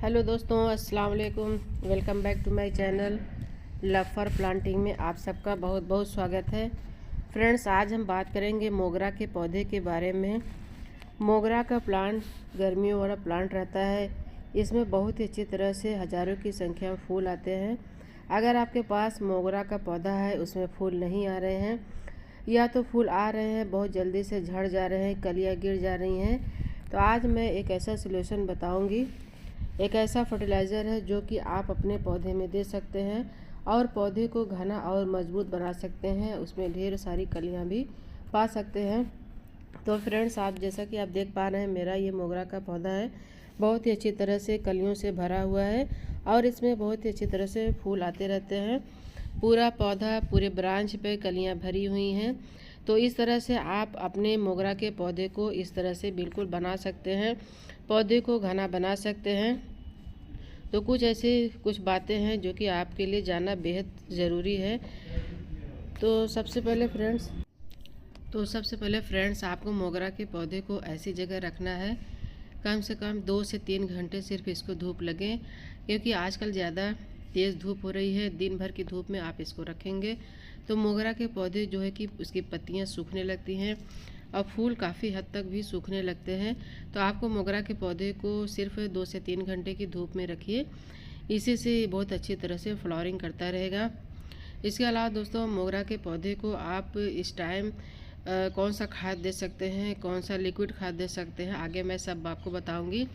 Hello दोस्तों, अस्सलाम वालेकुम। Welcome back to my channel love for planting में आप सबका बहुत बहुत स्वागत है। फ्रेंड्स, आज हम बात करेंगे मोगरा के पौधे के बारे में। मोगरा का प्लांट गर्मियों वाला प्लांट रहता है। इसमें बहुत ही अच्छी तरह से हज़ारों की संख्या में फूल आते हैं। अगर आपके पास मोगरा का पौधा है, उसमें फूल नहीं आ रहे हैं या तो फूल आ रहे हैं बहुत जल्दी से झड़ जा रहे हैं, कलियाँ गिर जा रही हैं, तो आज मैं एक ऐसा सलूशन बताऊँगी। एक ऐसा फर्टिलाइज़र है जो कि आप अपने पौधे में दे सकते हैं और पौधे को घना और मजबूत बना सकते हैं। उसमें ढेर सारी कलियां भी पा सकते हैं। तो फ्रेंड्स, आप जैसा कि आप देख पा रहे हैं, मेरा ये मोगरा का पौधा है, बहुत ही अच्छी तरह से कलियों से भरा हुआ है और इसमें बहुत ही अच्छी तरह से फूल आते रहते हैं। पूरा पौधा, पूरे ब्रांच पे कलियां भरी हुई हैं। तो इस तरह से आप अपने मोगरा के पौधे को इस तरह से बिल्कुल बना सकते हैं, पौधे को घना बना सकते हैं। तो कुछ बातें हैं जो कि आपके लिए जानना बेहद ज़रूरी है। तो सबसे पहले फ्रेंड्स आपको मोगरा के पौधे को ऐसी जगह रखना है, कम से कम 2 से 3 घंटे सिर्फ इसको धूप लगे, क्योंकि आजकल ज़्यादा तेज़ धूप हो रही है। दिन भर की धूप में आप इसको रखेंगे तो मोगरा के पौधे जो है कि उसकी पत्तियां सूखने लगती हैं और फूल काफ़ी हद तक भी सूखने लगते हैं। तो आपको मोगरा के पौधे को सिर्फ 2 से 3 घंटे की धूप में रखिए, इसी से बहुत अच्छी तरह से फ्लावरिंग करता रहेगा। इसके अलावा दोस्तों, मोगरा के पौधे को आप इस टाइम कौन सा खाद दे सकते हैं, कौन सा लिक्विड खाद दे सकते हैं, आगे मैं सब आपको बताऊंगी।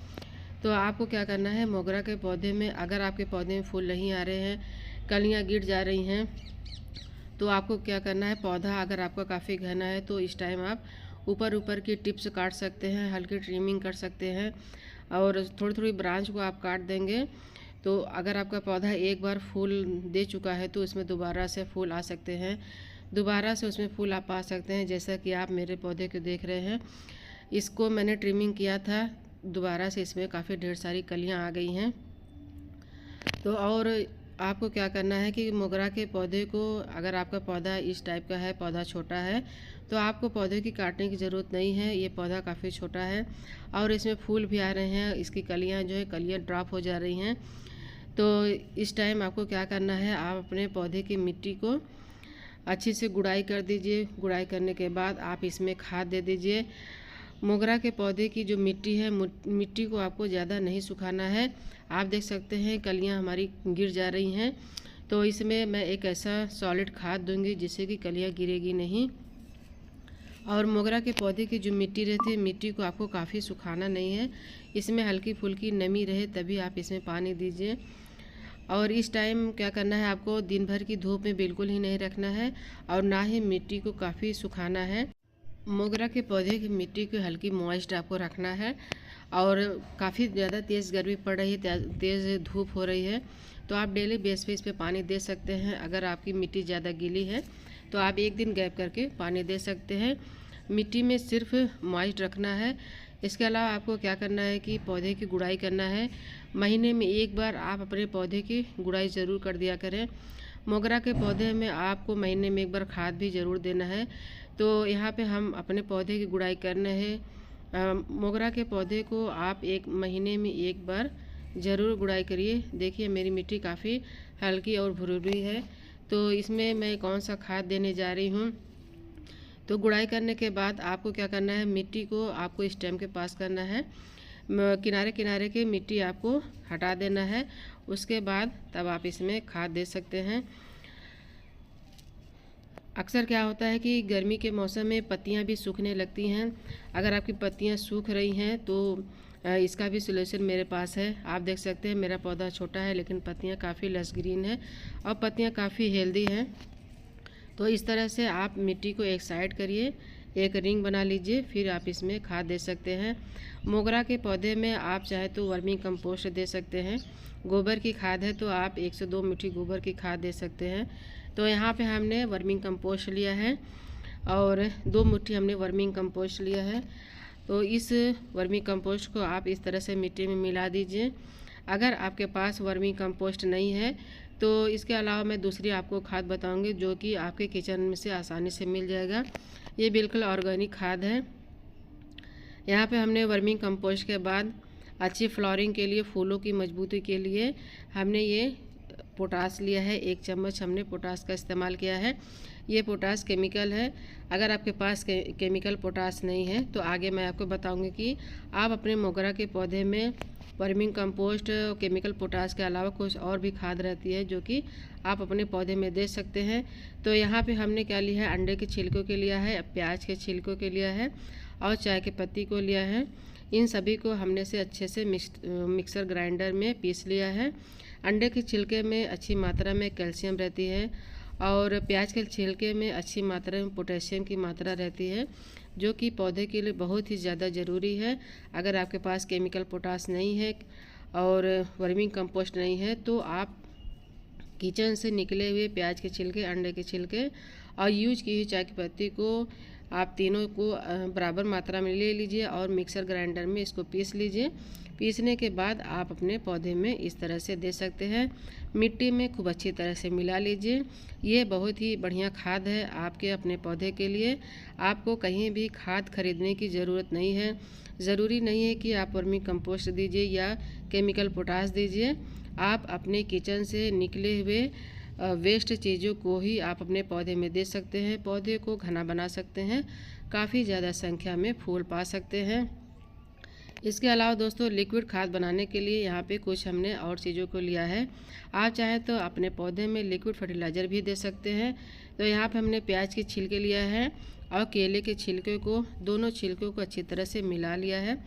तो आपको क्या करना है, मोगरा के पौधे में अगर आपके पौधे में फूल नहीं आ रहे हैं, कलियां गिर जा रही हैं, तो आपको क्या करना है, पौधा अगर आपका काफ़ी घना है तो इस टाइम आप ऊपर की टिप्स काट सकते हैं, हल्की ट्रिमिंग कर सकते हैं और थोड़ी थोड़ी ब्रांच को आप काट देंगे। तो अगर आपका पौधा एक बार फूल दे चुका है तो इसमें दोबारा से फूल आ सकते हैं, दोबारा से उसमें फूल आप पा सकते हैं। जैसा कि आप मेरे पौधे को देख रहे हैं, इसको मैंने ट्रिमिंग किया था, दोबारा से इसमें काफ़ी ढेर सारी कलियां आ गई हैं। तो और आपको क्या करना है कि मोगरा के पौधे को, अगर आपका पौधा इस टाइप का है, पौधा छोटा है, तो आपको पौधे की काटने की ज़रूरत नहीं है। ये पौधा काफ़ी छोटा है और इसमें फूल भी आ रहे हैं, इसकी कलियां जो है कलियां ड्रॉप हो जा रही हैं। तो इस टाइम आपको क्या करना है, आप अपने पौधे की मिट्टी को अच्छी से गुड़ाई कर दीजिए। गुड़ाई करने के बाद आप इसमें खाद दे दीजिए। मोगरा के पौधे की जो मिट्टी है, मिट्टी को आपको ज़्यादा नहीं सुखाना है। आप देख सकते हैं कलियां हमारी गिर जा रही हैं, तो इसमें मैं एक ऐसा सॉलिड खाद दूंगी जिससे कि कलियां गिरेगी नहीं। और मोगरा के पौधे की जो मिट्टी रहती है, मिट्टी को आपको काफ़ी सुखाना नहीं है, इसमें हल्की फुल्की नमी रहे तभी आप इसमें पानी दीजिए। और इस टाइम क्या करना है, आपको दिन भर की धूप में बिल्कुल ही नहीं रखना है और ना ही मिट्टी को काफ़ी सुखाना है। मोगरा के पौधे की मिट्टी को हल्की मॉइस्ट आपको रखना है। और काफ़ी ज़्यादा तेज़ गर्मी पड़ रही है, तेज़ धूप हो रही है, तो आप डेली बेस पे इस पर पानी दे सकते हैं। अगर आपकी मिट्टी ज़्यादा गीली है तो आप एक दिन गैप करके पानी दे सकते हैं। मिट्टी में सिर्फ मॉइस्ट रखना है। इसके अलावा आपको क्या करना है कि पौधे की गुड़ाई करना है। महीने में एक बार आप अपने पौधे की गुड़ाई ज़रूर कर दिया करें। मोगरा के पौधे में आपको महीने में एक बार खाद भी ज़रूर देना है। तो यहाँ पे हम अपने पौधे की गुड़ाई करने हैं। मोगरा के पौधे को आप एक महीने में एक बार ज़रूर गुड़ाई करिए। देखिए मेरी मिट्टी काफ़ी हल्की और भुरभुरी है, तो इसमें मैं कौन सा खाद देने जा रही हूँ। तो गुड़ाई करने के बाद आपको क्या करना है, मिट्टी को आपको स्टेम के पास करना है, किनारे किनारे के मिट्टी आपको हटा देना है। उसके बाद तब आप इसमें खाद दे सकते हैं। अक्सर क्या होता है कि गर्मी के मौसम में पत्तियां भी सूखने लगती हैं। अगर आपकी पत्तियां सूख रही हैं तो इसका भी सलूशन मेरे पास है। आप देख सकते हैं मेरा पौधा छोटा है लेकिन पत्तियां काफ़ी लस ग्रीन है और पत्तियां काफ़ी हेल्दी हैं। तो इस तरह से आप मिट्टी को एक साइड करिए, एक रिंग बना लीजिए, फिर आप इसमें खाद दे सकते हैं। मोगरा के पौधे में आप चाहे तो वर्मी कंपोस्ट दे सकते हैं। गोबर की खाद है तो आप 1 से 2 मुट्ठी गोबर की खाद दे सकते हैं। तो यहाँ पे हमने वर्मिंग कंपोस्ट लिया है और 2 मुट्ठी हमने वर्मिंग कंपोस्ट लिया है। तो इस वर्मी कंपोस्ट को आप इस तरह से मिट्टी में मिला दीजिए। अगर आपके पास वर्मी कंपोस्ट नहीं है तो इसके अलावा मैं दूसरी आपको खाद बताऊंगी जो कि आपके किचन में से आसानी से मिल जाएगा। ये बिल्कुल ऑर्गेनिक खाद है। यहाँ पे हमने वर्मी कंपोस्ट के बाद अच्छी फ्लावरिंग के लिए, फूलों की मजबूती के लिए हमने ये पोटास लिया है। 1 चम्मच हमने पोटास का इस्तेमाल किया है। ये पोटास केमिकल है। अगर आपके पास केमिकल पोटास नहीं है तो आगे मैं आपको बताऊंगी कि आप अपने मोगरा के पौधे में वर्मिंग कंपोस्ट केमिकल पोटास के अलावा कुछ और भी खाद रहती है जो कि आप अपने पौधे में दे सकते हैं। तो यहाँ पे हमने क्या लिया है, अंडे के छिलकों के लिया है, प्याज के छिलकों के लिया है और चाय के पत्ती को लिया है। इन सभी को हमने से अच्छे से मिक्सर ग्राइंडर में पीस लिया है। अंडे के छिलके में अच्छी मात्रा में कैल्शियम रहती है और प्याज के छिलके में अच्छी मात्रा में पोटेशियम की मात्रा रहती है जो कि पौधे के लिए बहुत ही ज़्यादा ज़रूरी है। अगर आपके पास केमिकल पोटास नहीं है और वर्मिंग कंपोस्ट नहीं है तो आप किचन से निकले हुए प्याज के छिलके, अंडे के छिलके और यूज की हुई चाय की पत्ती को आप तीनों को बराबर मात्रा में ले लीजिए और मिक्सर ग्राइंडर में इसको पीस लीजिए। पीसने के बाद आप अपने पौधे में इस तरह से दे सकते हैं। मिट्टी में खूब अच्छी तरह से मिला लीजिए। ये बहुत ही बढ़िया खाद है आपके अपने पौधे के लिए। आपको कहीं भी खाद खरीदने की ज़रूरत नहीं है। ज़रूरी नहीं है कि आप वर्मी कंपोस्ट दीजिए या केमिकल पोटास दीजिए। आप अपने किचन से निकले हुए वेस्ट चीज़ों को ही आप अपने पौधे में दे सकते हैं। पौधे को घना बना सकते हैं, काफ़ी ज़्यादा संख्या में फूल पा सकते हैं। इसके अलावा दोस्तों लिक्विड खाद बनाने के लिए यहाँ पे कुछ हमने और चीज़ों को लिया है। आप चाहें तो अपने पौधे में लिक्विड फर्टिलाइज़र भी दे सकते हैं। तो यहाँ पे हमने प्याज के छिलके लिया है और केले के छिलके को, दोनों छिलकों को अच्छी तरह से मिला लिया है।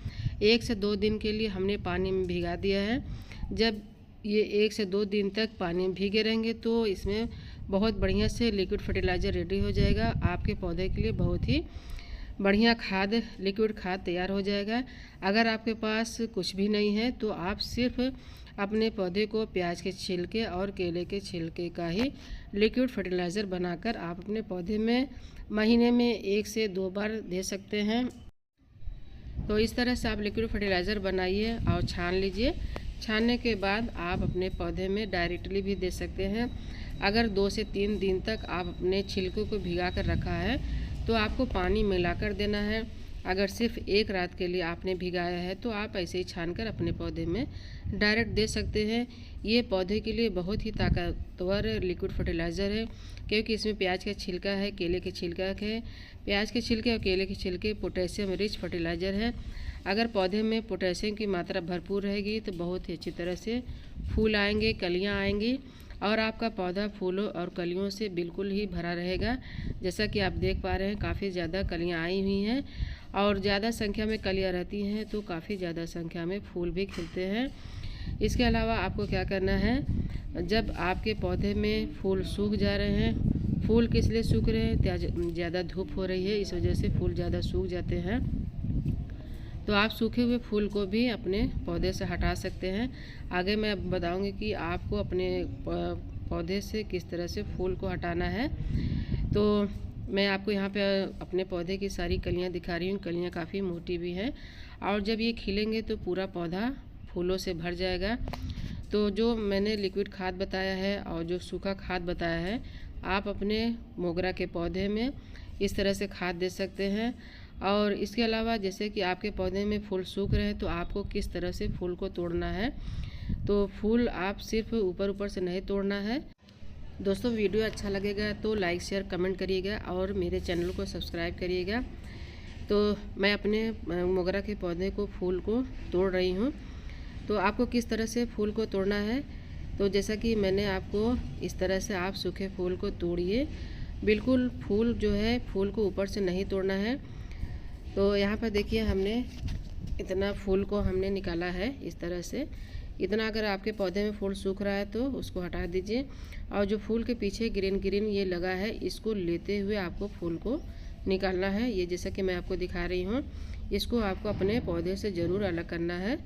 1 से 2 दिन के लिए हमने पानी में भिगा दिया है। जब ये 1 से 2 दिन तक पानी में भीगे रहेंगे तो इसमें बहुत बढ़िया से लिक्विड फर्टिलाइज़र रेडी हो जाएगा। आपके पौधे के लिए बहुत ही बढ़िया खाद, लिक्विड खाद तैयार हो जाएगा। अगर आपके पास कुछ भी नहीं है तो आप सिर्फ अपने पौधे को प्याज के छिलके और केले के छिलके का ही लिक्विड फर्टिलाइज़र बनाकर आप अपने पौधे में महीने में 1 से 2 बार दे सकते हैं। तो इस तरह से आप लिक्विड फर्टिलाइज़र बनाइए और छान लीजिए। छानने के बाद आप अपने पौधे में डायरेक्टली भी दे सकते हैं। अगर 2 से 3 दिन तक आप अपने छिलकों को भिगा कर रखा है तो आपको पानी मिलाकर देना है। अगर सिर्फ 1 रात के लिए आपने भिगाया है तो आप ऐसे ही छानकर अपने पौधे में डायरेक्ट दे सकते हैं। ये पौधे के लिए बहुत ही ताकतवर लिक्विड फर्टिलाइज़र है क्योंकि इसमें प्याज का छिलका है, केले के छिलका है। प्याज के छिलके और केले के छिलके पोटेशियम रिच फर्टिलाइज़र है। अगर पौधे में पोटेशियम की मात्रा भरपूर रहेगी तो बहुत ही अच्छी तरह से फूल आएंगे, कलियाँ आएंगी और आपका पौधा फूलों और कलियों से बिल्कुल ही भरा रहेगा। जैसा कि आप देख पा रहे हैं काफ़ी ज़्यादा कलियाँ आई हुई हैं और ज़्यादा संख्या में कलियाँ रहती हैं तो काफ़ी ज़्यादा संख्या में फूल भी खिलते हैं। इसके अलावा आपको क्या करना है, जब आपके पौधे में फूल सूख जा रहे हैं, फूल किस लिए सूख रहे हैं, ज़्यादा धूप हो रही है इस वजह से फूल ज़्यादा सूख जाते हैं, तो आप सूखे हुए फूल को भी अपने पौधे से हटा सकते हैं। आगे मैं बताऊंगी कि आपको अपने पौधे से किस तरह से फूल को हटाना है। तो मैं आपको यहाँ पे अपने पौधे की सारी कलियाँ दिखा रही हूँ। कलियाँ काफ़ी मोटी भी हैं और जब ये खिलेंगे तो पूरा पौधा फूलों से भर जाएगा। तो जो मैंने लिक्विड खाद बताया है और जो सूखा खाद बताया है, आप अपने मोगरा के पौधे में इस तरह से खाद दे सकते हैं। और इसके अलावा जैसे कि आपके पौधे में फूल सूख रहे हैं तो आपको किस तरह से फूल को तोड़ना है, तो फूल आप सिर्फ ऊपर ऊपर से नहीं तोड़ना है। दोस्तों वीडियो अच्छा लगेगा तो लाइक शेयर कमेंट करिएगा और मेरे चैनल को सब्सक्राइब करिएगा। तो मैं अपने मोगरा के पौधे को फूल को तोड़ रही हूँ। तो आपको किस तरह से फूल को तोड़ना है, तो जैसा कि मैंने आपको इस तरह से आप सूखे फूल को तोड़िए। बिल्कुल फूल जो है फूल को ऊपर से नहीं तोड़ना है। तो यहाँ पर देखिए हमने इतना फूल को हमने निकाला है इस तरह से। इतना अगर आपके पौधे में फूल सूख रहा है तो उसको हटा दीजिए और जो फूल के पीछे ग्रीन ग्रीन ये लगा है इसको लेते हुए आपको फूल को निकालना है। ये जैसा कि मैं आपको दिखा रही हूँ, इसको आपको अपने पौधे से ज़रूर अलग करना है।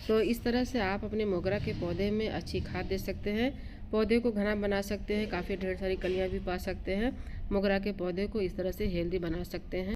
तो इस तरह से आप अपने मोगरा के पौधे में अच्छी खाद दे सकते हैं, पौधे को घना बना सकते हैं, काफ़ी ढेर सारी कलियाँ भी पा सकते हैं। मोगरा के पौधे को इस तरह से हेल्दी बना सकते हैं।